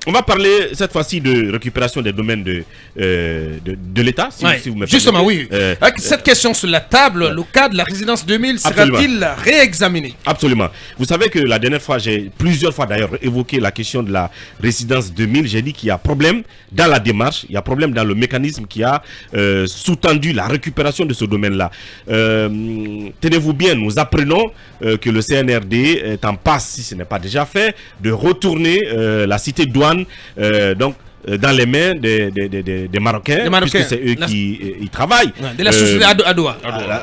On va parler cette fois-ci de récupération des domaines de l'État, si vous me permettez. Justement, oui. Avec cette question sur la table, le cas de la résidence 2000 sera-t-il réexaminé? Absolument. Vous savez que la dernière fois, j'ai plusieurs fois d'ailleurs évoqué la question de la résidence 2000. J'ai dit qu'il y a problème dans la démarche, il y a problème dans le mécanisme qui a sous-tendu la récupération de ce domaine-là. Tenez-vous bien, nous apprenons que le CNRD est en passe, si ce n'est pas déjà fait, de retourner la cité douane dans les mains des Marocains, puisque c'est eux qui y travaillent. De la société Adoua.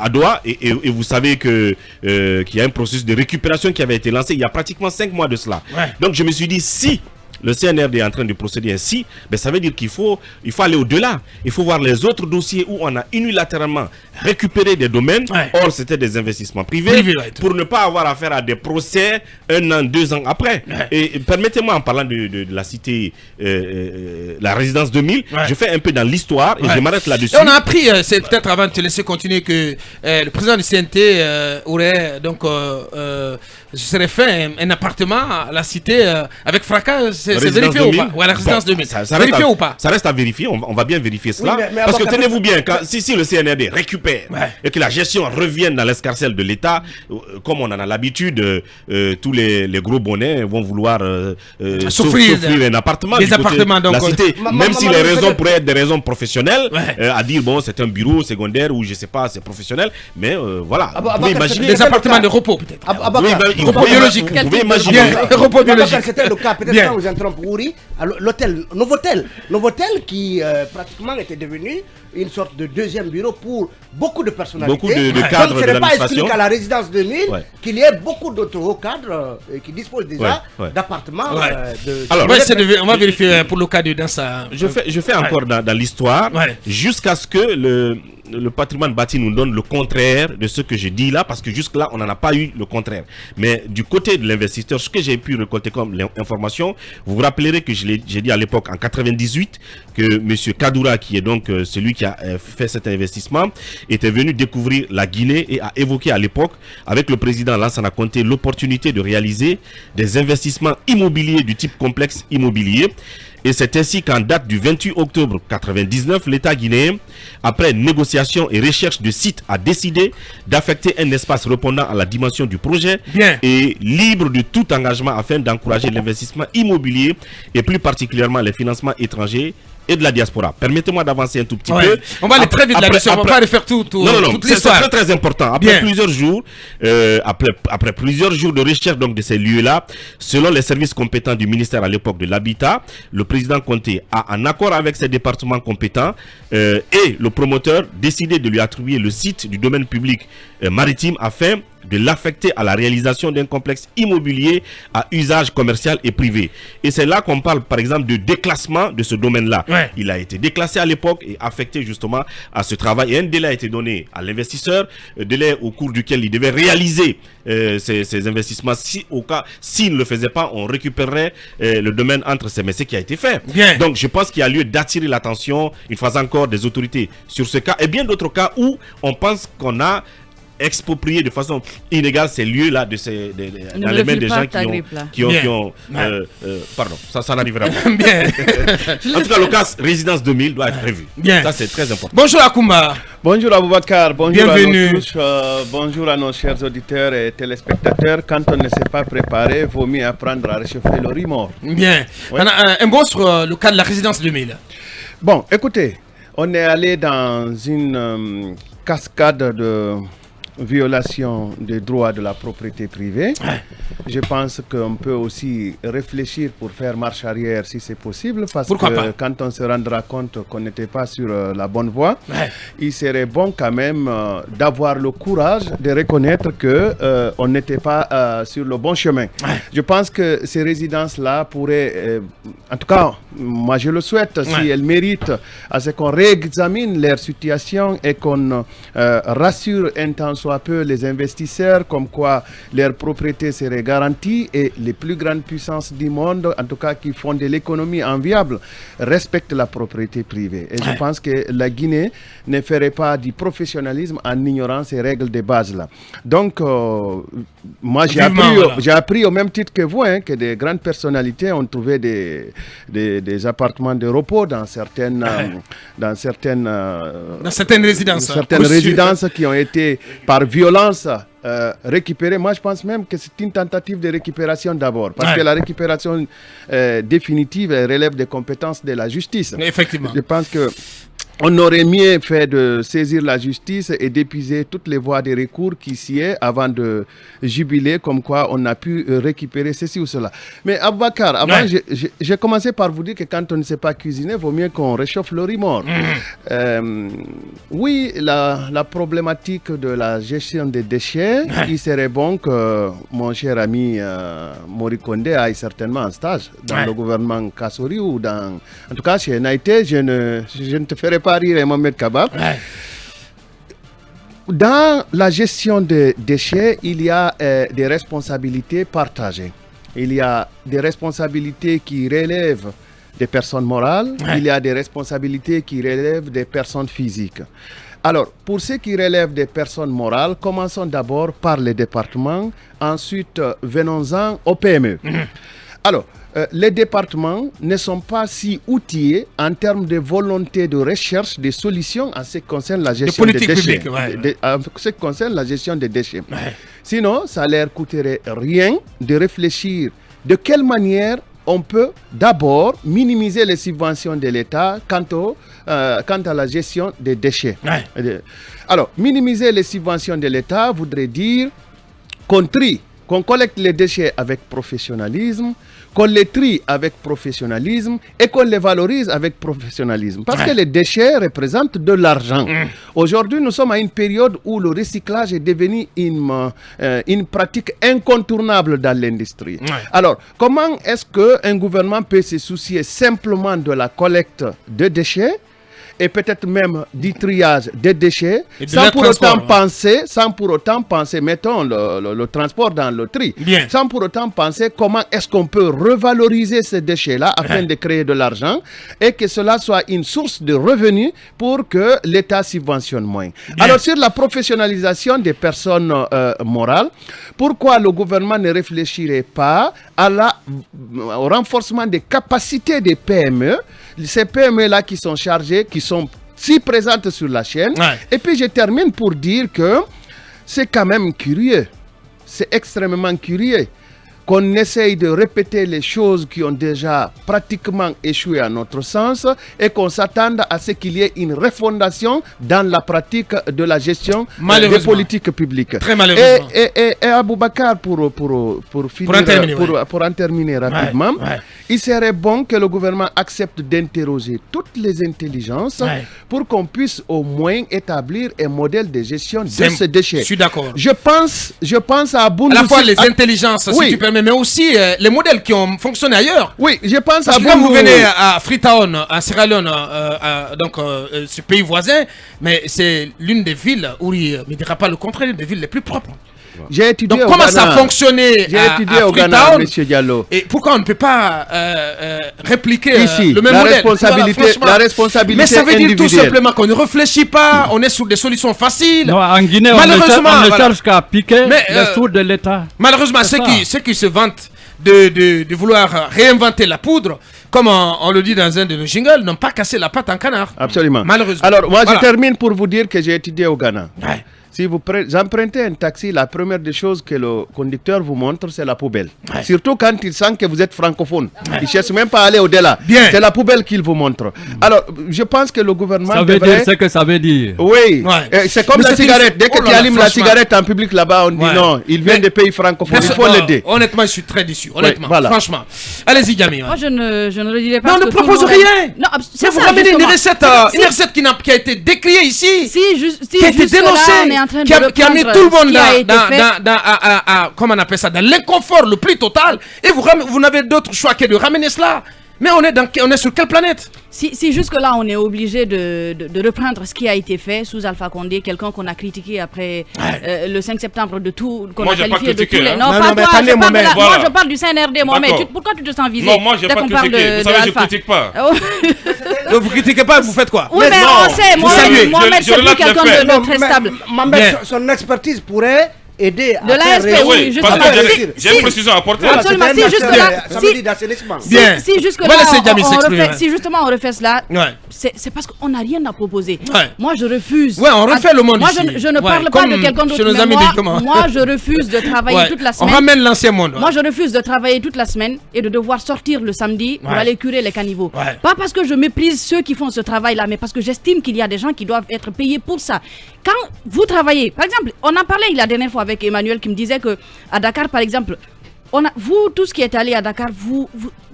Adoua, et vous savez qu'il y a un processus de récupération qui avait été lancé il y a pratiquement 5 mois de cela. Donc je me suis dit, si le CNRD est en train de procéder ainsi, ça veut dire qu'il faut aller au-delà. Il faut voir les autres dossiers où on a unilatéralement récupéré des domaines. Or, c'était des investissements privés pour ne pas avoir affaire à des procès 1 an, 2 ans après. Et permettez-moi, en parlant de la cité, la résidence 2000, je fais un peu dans l'histoire et je m'arrête là-dessus. On a appris, c'est peut-être avant de te laisser continuer, que le président du CNT aurait donc serait fait un appartement à la cité avec fracas. C'est vérifié ou pas? La résidence 2000. Vérifié ou pas? Ça reste à vérifier, on va bien vérifier cela. Parce que tenez-vous bien, si le CNRD récupère et que la gestion revienne dans l'escarcelle de l'État, comme on en a l'habitude, tous les gros bonnets vont vouloir s'offrir un appartement. Des appartements, donc. La cité, même si les raisons pourraient être des raisons professionnelles, à dire, bon, c'est un bureau secondaire ou je sais pas, c'est professionnel, mais voilà. Vous pouvez imaginer. Des appartements de repos, peut-être. Repos biologique. Vous pouvez imaginer. Repos biologique. C'était le cas, peut-être quand vous interrompez Ouri, l'hôtel Novotel qui pratiquement était devenu une sorte de deuxième bureau pour beaucoup de personnalités. Beaucoup de cadres de l'administration. Donc ce n'est pas exclu qu'à la résidence 2000 qu'il y ait beaucoup d'autres hauts cadres qui disposent déjà d'appartements. Alors, on va vérifier pour le cas de Dansa. Je fais encore dans l'histoire jusqu'à ce que le patrimoine bâti nous donne le contraire de ce que je dis là, parce que jusque-là, on n'en a pas eu le contraire. Mais du côté de l'investisseur, ce que j'ai pu récolter comme information, vous vous rappellerez que j'ai dit à l'époque, en 98, que M. Kadoura, qui est donc celui qui a fait cet investissement, était venu découvrir la Guinée et a évoqué à l'époque, avec le président Lansana Conté, l'opportunité de réaliser des investissements immobiliers du type complexe immobilier. Et c'est ainsi qu'en date du 28 octobre 1999, l'État guinéen, après négociation et recherche de sites, a décidé d'affecter un espace répondant à la dimension du projet et libre de tout engagement afin d'encourager l'investissement immobilier et plus particulièrement les financements étrangers et de la diaspora. Permettez-moi d'avancer un tout petit peu. On va aller très vite là-dessus, on va pas refaire toute l'histoire. C'est très important. Après plusieurs jours, après plusieurs jours de recherche donc de ces lieux-là, selon les services compétents du ministère à l'époque de l'Habitat, le président Conté a, en accord avec ses départements compétents et le promoteur, décidé de lui attribuer le site du domaine public maritime afin de l'affecter à la réalisation d'un complexe immobilier à usage commercial et privé. Et c'est là qu'on parle par exemple de déclassement de ce domaine-là. Il a été déclassé à l'époque et affecté justement à ce travail. Et un délai a été donné à l'investisseur, délai au cours duquel il devait réaliser ces investissements. S'il ne le faisait pas, on récupérerait le domaine entre ses mains, ce qui a été fait. Donc je pense qu'il y a lieu d'attirer l'attention, une fois encore, des autorités sur ce cas et bien d'autres cas où on pense qu'on a exproprier de façon illégale ces lieux-là dans les mains des gens qui ont pardon, ça n'arrivera pas. En tout cas, le cas résidence 2000 doit être prévu. Ça, c'est très important. Bonjour Akoumba. Bonjour Aboubacar, bonjour bienvenue. À nous tous, bonjour à nos chers auditeurs et téléspectateurs. Quand on ne s'est pas préparé, vaut mieux apprendre à réchauffer le remords. Un mot sur le cas de la résidence 2000. Bon, écoutez, on est allé dans une cascade de violation des droits de la propriété privée. Je pense qu'on peut aussi réfléchir pour faire marche arrière si c'est possible, parce que quand on se rendra compte qu'on n'était pas sur la bonne voie, il serait bon quand même d'avoir le courage de reconnaître qu'on n'était pas sur le bon chemin. Je pense que ces résidences-là pourraient, en tout cas, moi je le souhaite, si elles méritent, à ce qu'on réexamine leur situation et qu'on rassure un temps soit soit peu les investisseurs, comme quoi leur propriété serait garantie et les plus grandes puissances du monde, en tout cas qui font de l'économie enviable, respectent la propriété privée. Et je pense que la Guinée ne ferait pas du professionnalisme en ignorant ces règles de base là. Donc, moi j'ai appris au même titre que vous que des grandes personnalités ont trouvé des appartements de repos dans certaines résidences qui ont été par violence récupérées. Moi je pense même que c'est une tentative de récupération d'abord, parce que la récupération définitive relève des compétences de la justice. Effectivement. Je pense que on aurait mieux fait de saisir la justice et d'épuiser toutes les voies de recours qui s'y est avant de jubiler comme quoi on a pu récupérer ceci ou cela. Mais Aboubacar, avant, j'ai commencé par vous dire que quand on ne sait pas cuisiner, vaut mieux qu'on réchauffe le riz mort. Oui, la problématique de la gestion des déchets, il serait bon que mon cher ami Mori Kondé aille certainement en stage dans le gouvernement Kassori ou dans... En tout cas, chez Naïté, je ne te ferai pas rire, Mohamed Kabab. Dans la gestion des déchets, il y a des responsabilités partagées. Il y a des responsabilités qui relèvent des personnes morales, il y a des responsabilités qui relèvent des personnes physiques. Alors, pour ce qui relève des personnes morales, commençons d'abord par les départements, ensuite venons-en aux PME. Alors, les départements ne sont pas si outillés en termes de volonté de recherche des solutions en ce qui concerne la gestion des déchets. En ce qui concerne la gestion des déchets. Sinon, ça leur coûterait rien de réfléchir de quelle manière on peut d'abord minimiser les subventions de l'État quant à la gestion des déchets. Alors, minimiser les subventions de l'État voudrait dire qu'on collecte les déchets avec professionnalisme, qu'on les trie avec professionnalisme et qu'on les valorise avec professionnalisme. Parce que les déchets représentent de l'argent. Aujourd'hui, nous sommes à une période où le recyclage est devenu une pratique incontournable dans l'industrie. Alors, comment est-ce qu'un gouvernement peut se soucier simplement de la collecte de déchets et peut-être même du triage des déchets, sans pour autant penser, mettons le transport dans le tri, sans pour autant penser comment est-ce qu'on peut revaloriser ces déchets-là afin de créer de l'argent et que cela soit une source de revenus pour que l'État subventionne moins. Alors sur la professionnalisation des personnes morales, pourquoi le gouvernement ne réfléchirait pas au renforcement des capacités des PME, ces PME-là qui sont chargées, qui sont si présentes sur la chaîne. Et puis je termine pour dire que c'est quand même curieux, c'est extrêmement curieux qu'on essaye de répéter les choses qui ont déjà pratiquement échoué à notre sens et qu'on s'attende à ce qu'il y ait une refondation dans la pratique de la gestion des politiques publiques. Très malheureusement. Et Aboubacar, pour en terminer rapidement, il serait bon que le gouvernement accepte d'interroger toutes les intelligences pour qu'on puisse au moins établir un modèle de gestion de ces déchets. Je suis d'accord. Je pense à Boun. À la fois les intelligences, si tu permets, mais aussi les modèles qui ont fonctionné ailleurs. Oui, je pense à Boun. Quand vous venez à Freetown, à Sierra Leone, ce pays voisin, mais c'est l'une des villes où il ne dira pas le contraire, l'une des villes les plus propres. J'ai étudié donc, comment ça a fonctionné au Ghana, M. Diallo. Et pourquoi on ne peut pas répliquer ici, le même modèle la responsabilité mais ça veut dire tout individuelle. simplement qu'on ne réfléchit pas, on est sur des solutions faciles. Non, en Guinée, on ne cherche qu'à piquer les sous de l'État. Malheureusement, ceux qui se vantent de vouloir réinventer la poudre, comme on le dit dans un de nos jingles, n'ont pas cassé la patte en canard. Absolument. Malheureusement. Alors, moi, je termine pour vous dire que j'ai étudié au Ghana. Si vous empruntez un taxi, la première des choses que le conducteur vous montre, c'est la poubelle. Surtout quand il sent que vous êtes francophone. Il ne cherche même pas à aller au-delà. C'est la poubelle qu'il vous montre. Alors, je pense que le gouvernement ça veut dire ce que ça veut dire. Oui. C'est comme la cigarette. Dès que tu allumes la cigarette en public là-bas, on dit non, il vient des pays francophones. Il faut l'aider. Honnêtement, je suis très déçu. Honnêtement, franchement. Allez-y, Jamy. Moi, je ne le dirais pas. Non, on ne propose rien. Non, mais vous ramenez une recette qui a été décriée ici. Qui a été dénoncée. Qui a mis tout le monde dans comment on appelle ça, dans l'inconfort le plus total, et vous n'avez d'autre choix que de ramener cela. Mais on est sur quelle planète? Si jusque-là, on est obligé de reprendre ce qui a été fait sous Alpha Condé, quelqu'un qu'on a critiqué après le 5 septembre de tout, qu'on a qualifié de tous les... Non, pas toi, moi je parle du CNRD, Mohamed. Pourquoi tu te sens visé? Non, moi je n'ai pas critiqué, vous savez, je ne critique pas. Donc vous critiquez pas, vous faites quoi? Oui, mais on sait, Mohamed, c'est plus quelqu'un de très stable. Mohamed, son expertise pourrait aider de l'ASP, oui, parce que j'ai une précision à apporter. Absolument, si justement on refait cela, c'est parce qu'on n'a rien à proposer. Moi je refuse. Ouais, on refait le monde. Moi je ne parle pas de quelqu'un d'autre. Moi je refuse de travailler toute la semaine. On ramène l'ancien monde. Moi je refuse de travailler toute la semaine et de devoir sortir le samedi pour aller curer les caniveaux. Pas parce que je méprise ceux qui font ce travail-là, mais parce que j'estime qu'il y a des gens qui doivent être payés pour ça. Quand vous travaillez, par exemple, on en parlait la dernière fois avec Emmanuel qui me disait que à Dakar, par exemple, vous tous qui êtes allés à Dakar,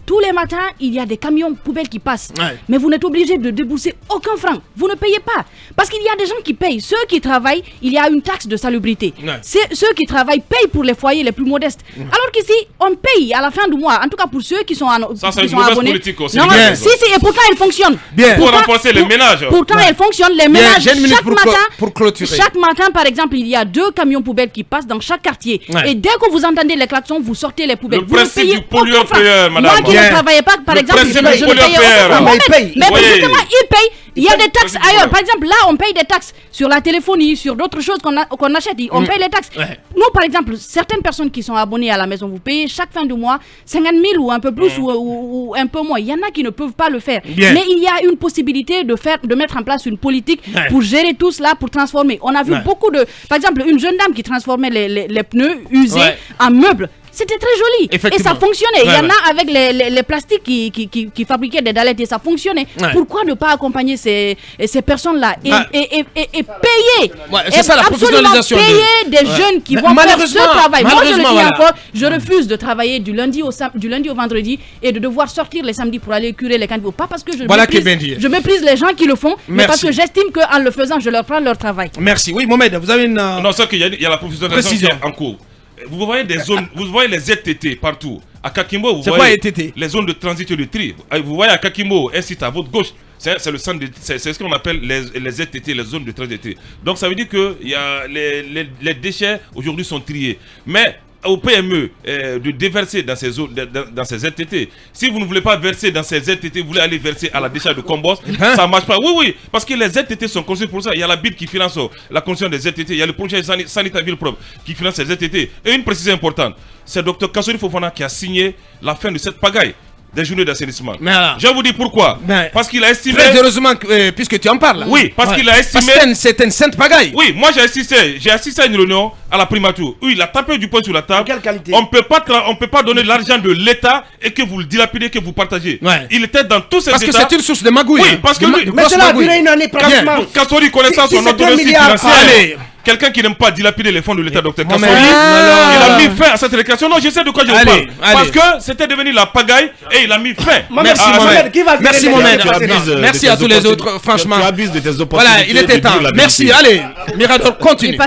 tous les matins, il y a des camions poubelles qui passent. Mais vous n'êtes obligé de débourser aucun franc. Vous ne payez pas. Parce qu'il y a des gens qui payent. Ceux qui travaillent, il y a une taxe de salubrité. Ceux qui travaillent payent pour les foyers les plus modestes. Alors qu'ici, on paye à la fin du mois. En tout cas, pour ceux qui sont abonnés. Ça, c'est une mauvaise politique aussi. Non, si, et pourtant, elle fonctionne. Pour renforcer les ménages. Pourtant, elle fonctionne. Les ménages, chaque matin, par exemple, il y a 2 camions poubelles qui passent dans chaque quartier. Et dès que vous entendez les klaxons, vous sortez les poubelles. Le principe du pollueur-payeur, madame. Qui ne travaillait pas, par exemple, je ne payais aucun. Mais justement, ils payent. Il y a des taxes ailleurs. Par exemple, là, on paye des taxes sur la téléphonie, sur d'autres choses qu'on achète. On paye les taxes. Nous, par exemple, certaines personnes qui sont abonnées à la maison, vous payez chaque fin du mois 50 000 ou un peu plus ou un peu moins. Il y en a qui ne peuvent pas le faire. Mais il y a une possibilité de mettre en place une politique pour gérer tout cela, pour transformer. On a vu beaucoup de... Par exemple, une jeune dame qui transformait les pneus usés en meubles. C'était très joli et ça fonctionnait. Il y en a avec les plastiques qui fabriquaient des dallettes et ça fonctionnait. Pourquoi ne pas accompagner ces personnes-là et payer c'est ça la professionnalisation. Payer des jeunes qui vont faire ce travail. Moi je le dis encore, je refuse de travailler du lundi au vendredi et de devoir sortir les samedis pour aller curer les caniveaux. Pas parce que je méprise les gens qui le font, mais parce que j'estime qu'en le faisant, je leur prends leur travail. Merci. Oui, Mohamed, vous avez une... Non, c'est qu'il y a la professionnalisation en cours. Vous voyez des zones, vous voyez les ZTT partout. À Kakimbo, vous voyez les zones de transit et de tri. Vous voyez à Kakimbo, un site à votre gauche, c'est le centre c'est ce qu'on appelle les ZTT, les zones de transit et tri. Donc ça veut dire que les déchets aujourd'hui sont triés. Mais au PME de déverser dans ces zones, dans ces ZTT. Si vous ne voulez pas verser dans ces ZTT, vous voulez aller verser à la décharge de Combos, ça ne marche pas. Oui, parce que les ZTT sont construits pour ça. Il y a la BID qui finance la construction des ZTT, il y a le projet sanitaire ville propre qui finance ces ZTT. Et une précision importante, c'est Dr Kassori Fofana qui a signé la fin de cette pagaille des journées d'assainissement. Je vais vous dire pourquoi. Parce qu'il a estimé... Très heureusement, puisque tu en parles. Oui, parce qu'il a estimé... C'est une sainte pagaille. Oui, moi j'ai assisté à une réunion à la primature. Oui, il a tapé du poing sur la table. Quelle qualité? On peut pas donner l'argent de l'État et que vous le dilapidez, que vous partagez. Il était dans tous ces états... Parce que c'est une source de magouille. Oui, parce que lui... Mais cela a duré une année pratiquement. Kassori connaissant son autonomie financière. Quelqu'un qui n'aime pas dilapider les fonds de l'État, Dr Kassori, il a mis fin à cette récréation. Non, je sais de quoi je parle. Parce que c'était devenu la pagaille et il a mis fin. Merci Mohamed. Merci à tous les autres, franchement. Tu abuses de tes opportunités. Voilà, il était temps. Merci. Allez, Mirador, continue.